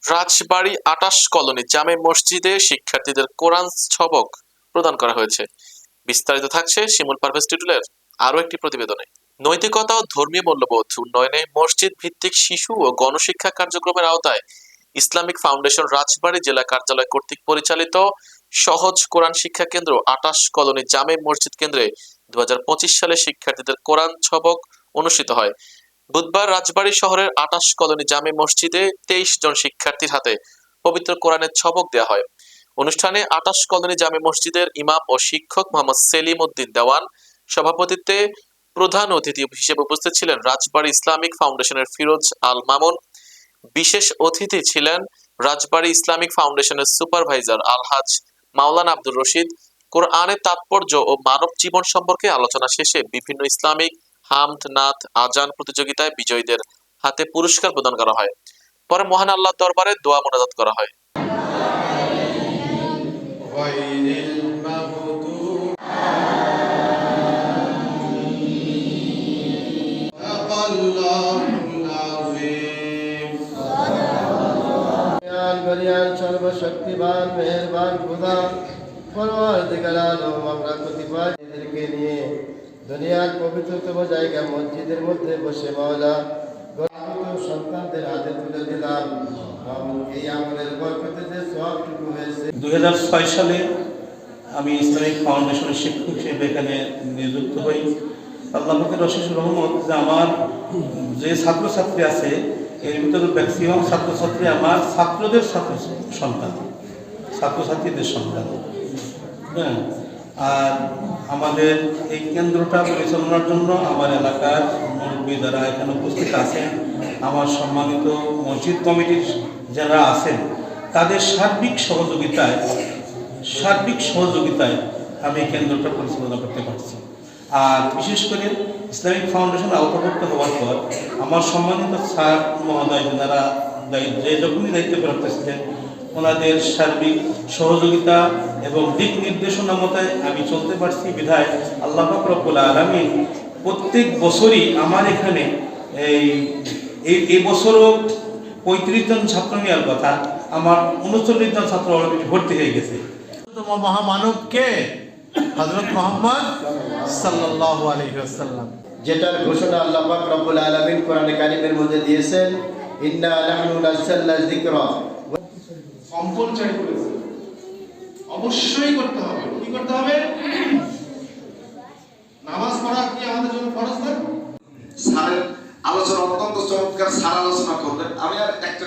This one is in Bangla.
রাজবাড়ী ২৮ কলোনি জামে মসজিদে শিক্ষার্থীদের কোরআন সবক প্রদান করা হয়েছে। বিস্তারিত থাকছে শিমুল পারভেজ টিটুলের আরো একটি প্রতিবেদনে। নৈতিকতা ও ধর্মীয় মূল্যবোধ উন্নয়নে মসজিদ ভিত্তিক শিশু ও গণশিক্ষা কার্যক্রমের আওতায় ইসলামিক ফাউন্ডেশন রাজবাড়ী জেলা কার্যালয় কর্তৃক পরিচালিত সহজ কোরআন শিক্ষা কেন্দ্র ২৮ কলোনি জামে মসজিদ কেন্দ্রে ২০২৫ সালে শিক্ষার্থীদের কোরআন সবক অনুষ্ঠিত হয়। বুধবার রাজবাড়ী শহরের ২৮ কলোনি জামে মসজিদে ২৩ জন শিক্ষার্থীর হাতে পবিত্র কোরআনের সবক দেওয়া হয়। অনুষ্ঠানে ২৮ কলোনি জামে মসজিদের ইমাম ও শিক্ষক মোহাম্মদ সেলিম উদ্দিন দেওয়ান সভাপতিত্বে প্রধান অতিথি হিসেবে উপস্থিত ছিলেন রাজবাড়ী ইসলামিক ফাউন্ডেশনের ফিরোজ আল মামুন। বিশেষ অতিথি ছিলেন রাজবাড়ী ইসলামিক ফাউন্ডেশনের সুপারভাইজার আলহাজ মাওলানা আব্দুর রশিদ। কোরআনের তাৎপর্য ও মানব জীবন সম্পর্কে আলোচনা শেষে বিভিন্ন ইসলামিক হামদ, নাত, আজান প্রতিযোগিতায় বিজয়ীদের হাতে পুরস্কার প্রদান করা হয়। পরে মহান আল্লাহর দরবারে দোয়া মোনাজাত করা হয়। সর্বশক্তিমান মেহেরবান খোদা পরওয়ারদিগার আলম, আমরা প্রতিপালকদেরকে নিয়ে দুনিয়ার পবিত্রতম জায়গা মসজিদের মধ্যে বসে মাওলা সন্তানদের হাতে তুলে দিলাম। এই আমলের বরকতে যে সওয়াবটুকু হয়েছে। 2006 সালে আমি ইসলামিক ফাউন্ডেশনের শিক্ষক হিসেবে এখানে নিযুক্ত হই। আল্লাহ পাকের অশেষ রহমত যে আমার যে ছাত্রছাত্রী আছে এর ভিতরে ম্যাক্সিমাম ছাত্রছাত্রী আমার ছাত্রদের সন্তান, ছাত্রছাত্রীদের সন্তান। হ্যাঁ, আর আমাদের এই কেন্দ্রটা পরিচালনার জন্য আমার এলাকার মুরব্বী যারা এখানে উপস্থিত আছেন, আমার সম্মানিত মসজিদ কমিটির যারা আছেন, তাদের সার্বিক সহযোগিতায় আমি এই কেন্দ্রটা পরিচালনা করতে পারছি। আর বিশেষ করে ইসলামিক ফাউন্ডেশন আওতাভুক্ত হওয়ার পর আমার সম্মানিত স্যার মহোদয় যারা যে যখনই দায়িত্ব করতেছিলেন, ওনাদের সার্বিক সহযোগিতা এবং দিক নির্দেশনা মতে আমি চলতে পারছি। বিধায় আল্লাহ পাক রব্বুল আলামিন প্রত্যেক বছরই আমার এখানে এই বছরও 35 জন ছাত্র নেওয়ার কথা, আমার 39 জন ছাত্র অলরেডি ভর্তি হয়ে গেছে। মহামানবকে হযরত মুহাম্মদ সাল্লাল্লাহু আলাইহি ওয়াসাল্লাম, যেটার ঘোষণা আল্লাহ পাক রব্বুল আলামিন কোরআনে কারীমের মধ্যে দিয়েছেন, ইন্না নাহনু নাযালনা যিকরা। কম্পালসারি করেছে, অবশ্যই করতে হবে। কি করতে হবে? নামাজ পড়া কি আমাদের জন্য ফরজ না? স্যারের আলোচনা অত্যন্ত চমৎকার, স্যার আলোচনা করলেন। আমি আর একটা